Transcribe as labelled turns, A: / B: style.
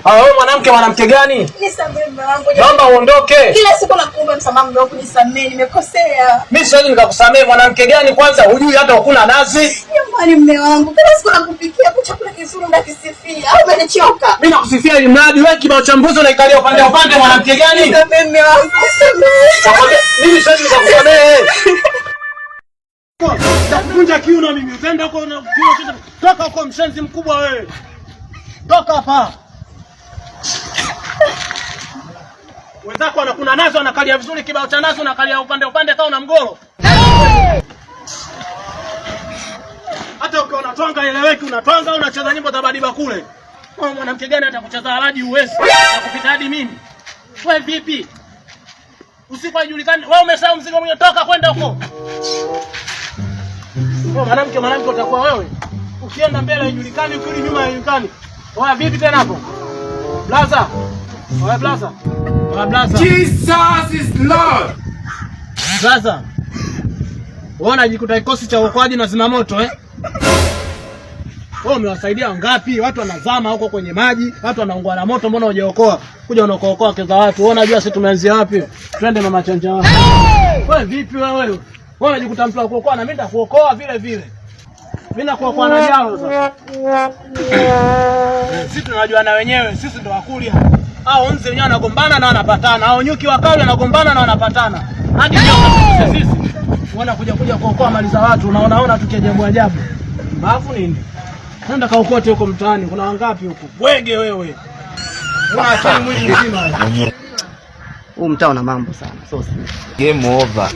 A: Wewe mwanamke gani?
B: Nisamehe mume wangu.
A: Naomba uondoke.
B: Kila siku nakuomba msamaha mume wangu, nisamehe, nimekosea.
A: Mimi siwezi nikakusamehe. Mwanamke gani kwanza? Hujui hata ukuna nazi?
B: Jamani mume wangu, kila siku nakupikia chakula kizuri na kisifia. Au umenichoka?
A: Mimi nakusifia ili mradi wewe kibao cha mbuzi unaikalia upande mwanamke gani?
B: Nisamehe mume wangu, nisamehe.
A: Mimi siwezi nikakusamehe. Nitakunja kiuno mimi. Utaenda huko na kiuno. Toka huko mshenzi mkubwa wewe. Toka hapa. Wenzako wanakuna nazo anakalia vizuri kibao cha nazo anakalia upande kama una mgoro. Hata ukiwa unatwanga eleweki, unatwanga unacheza nyimbo za badiba kule. Wewe mwanamke gani atakucheza halaji uwezi? Nakupita hadi mimi. Wewe vipi? Usiku haijulikani. Wewe umesahau mzigo mwenye, toka kwenda huko. Wewe mwanamke utakuwa wewe. Ukienda mbele haijulikani, ukirudi nyuma haijulikani. Wewe vipi tena hapo? Blaza. Wewe blaza.
C: Jesus is Lord.
A: Blaza. Wewe unajikuta kikosi cha uokoaji na zimamoto Wewe umewasaidia wangapi? Watu wanazama huko kwenye maji, watu wanaungua na moto, mbona hujaokoa? Kuja unaokoa keza watu. Wewe unajua sisi tumeanzia wapi? Twende mama chanja. Wewe vipi wewe? Wewe unajikuta mtu wa kuokoa na mimi nitakuokoa vile vile. Mimi nakuokoa na jao sasa. Sisi tunajua na wenyewe, sisi ndo wakuli hapa. Hao nzi wenyewe wanagombana na wanapatana. Hao nyuki wakali wanagombana na wanapatana. Hadi nyoka sisi. Unaona kuja kuokoa mali za watu, unaona tukiajabu ajabu. Maafu nini? Nenda kaokote huko mtaani, kuna wangapi huko? Bwege wewe. Unaacha mwili mzima.
D: Huu mtaa una mambo sana. So
C: game over.